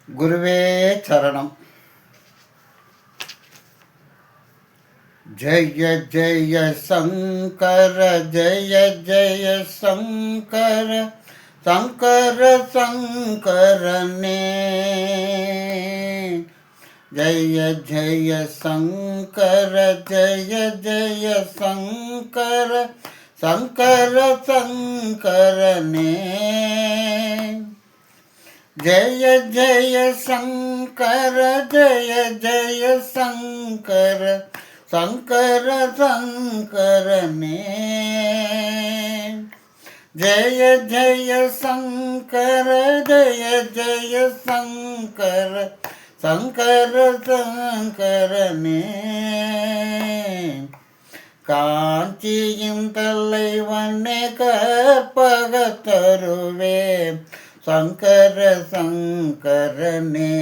குருவே சரணம். ஜெய ஜெய சங்கர ஜெய ஜெய சங்கர சங்கர சங்கரனே. ஜெய ஜெய சங்கர ஜெய ஜெய சங்கர சங்கர சங்கரனே. ஜெய ஜெய சங்கர ஜெய ஜெய சங்கர சங்கர சங்கரனே. ஜெய ஜெய சங்கர ஜெய ஜெய சங்கர சங்கர சங்கரனே. காஞ்சியின் தலைவனே கற்பகத்தருவே சங்கர சங்கரனே.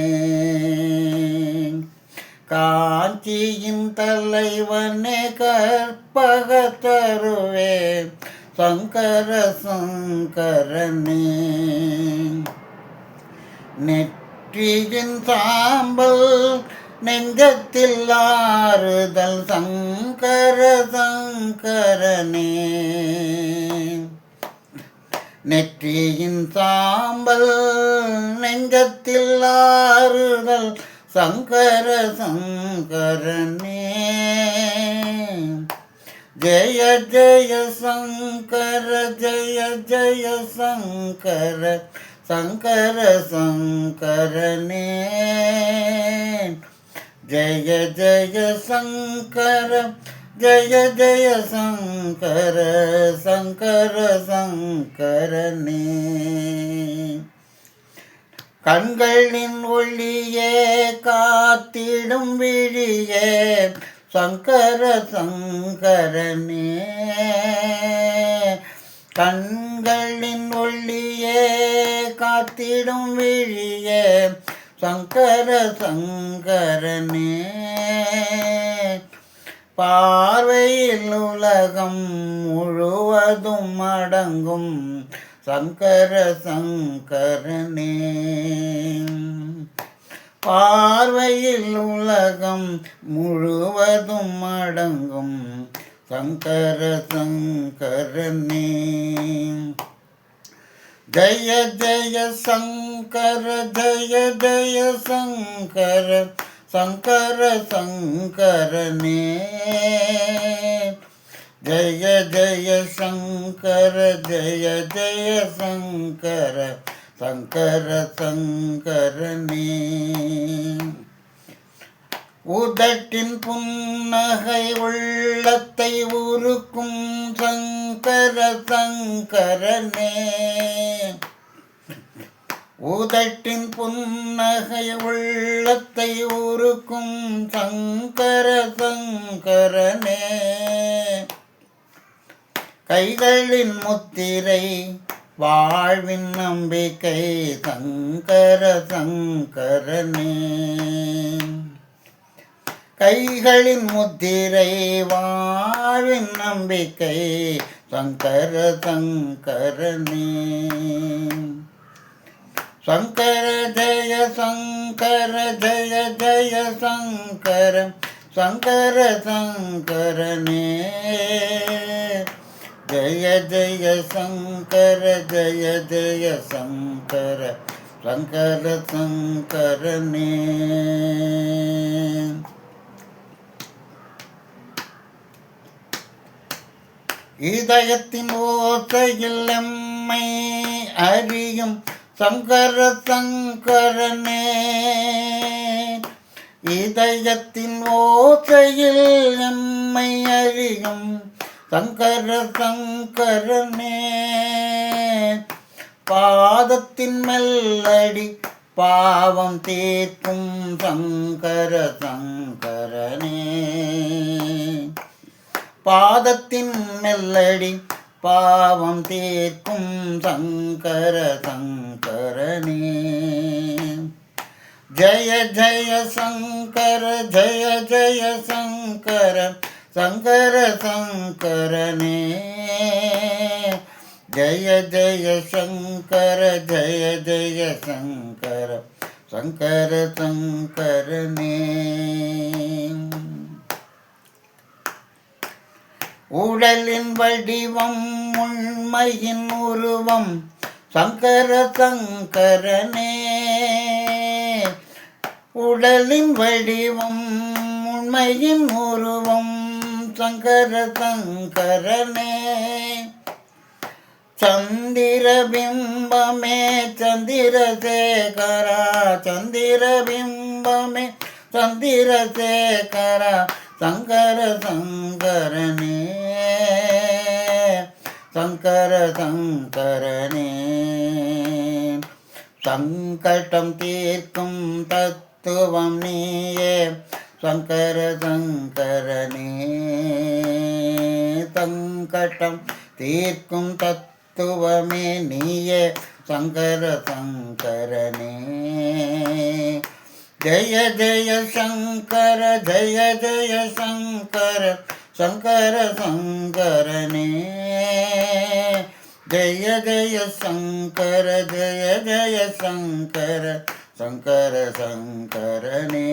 காஞ்சியின் தலைவனே கற்பகத்தருவே சங்கர சங்கரனே. நெற்றியின் சாம்பல் நெஞ்சத்தில் ஆறுதல் சங்கர சங்கரனே. நெற்றியின் சாம்பல் நெஞ்சத்தில் ஆறுதல் சங்கர சங்கரனே. ஜெய ஜெய சங்கர ஜெய ஜெய சங்கர சங்கர சங்கரனே. ஜெய ஜெய சங்கர ஜெய ஜெய சங்கர சங்கர சங்கரனே. கண்களின் ஒளியே காத்திடும் விழியே சங்கர சங்கரனே. கண்களின் ஒளியே காத்திடும் விழியே சங்கர சங்கரனே. பார்வையில் உலகம் முழுவதும் அடங்கும் சங்கர சங்கரனே. பார்வையில் உலகம் முழுவதும் அடங்கும் சங்கர சங்கரனே. ஜெய ஜெய சங்கர ஜெய ஜெய சங்கர சங்கர சங்கரனே. ஜெய ஜெய சங்கர ஜெய ஜெய சங்கர சங்கர சங்கரனே. உதட்டின் புன்னகை உள்ளத்தை உருக்கும் சங்கர சங்கரனே. உதட்டின் புன்னகை உள்ளத்தை உருக்கும் சங்கர சங்கரனே. கைகளின் முத்திரை வாழ்வின் நம்பிக்கை சங்கர சங்கரனே. கைகளின் முத்திரை வாழ்வின் நம்பிக்கை சங்கர சங்கரனே. சங்கர ஜெய சங்கர ஜெய ஜெய சங்கர சங்கர சங்கரனே. ஜெய ஜெய சங்கர ஜெய ஜெய சங்கர சங்கர சங்கரனே. இதயத்தின் ஓசையில் எம்மை அறியும் சங்கர சங்கரனே. இதயத்தின் ஓசையில் எம்மை அறியும் சங்கர சங்கரனே. பாதத்தின் மெல்லடி பாவம் தீர்க்கும் சங்கர சங்கரனே. பாதத்தின் மெல்லடி பாவம் தீர்க்கும் சங்கர சங்கரனே. ஜெய ஜெய சங்கர ஜெய ஜெய சங்கர சங்கர சங்கரனே. ஜெய ஜெய சங்கர ஜெய ஜெய சங்கர சங்கர சங்கரனே. உடலின் வடிவம் உண்மையின் உருவம் சங்கர சங்கரனே. உடலின் வடிவம் உண்மையின் உருவம் சங்கர சங்கரனே. சந்திரபிம்பமே சந்திரசேகரா சந்திரபிம்பமே சந்திரசேகரா சங்கர சங்கரனே. சங்கர சங்கரனே. சங்கடம் தீர்க்கும் தத்துவம் நீயே சங்கர சங்கரனே. சங்கடம் தீர்க்கும் தத்துவமே நீயே சங்கர சங்கரனே. ஜய ஜய சங்கர ஜய ஜய சங்கர சங்கர சங்கரனே. ஜய ஜய சங்கர ஜய ஜய சங்கர சங்கர சங்கரனே.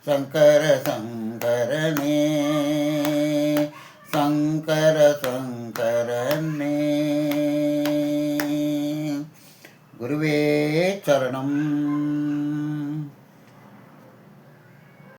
சங்கர சங்கரனே. சங்கர சங்கரனே. குருவே சரணம்.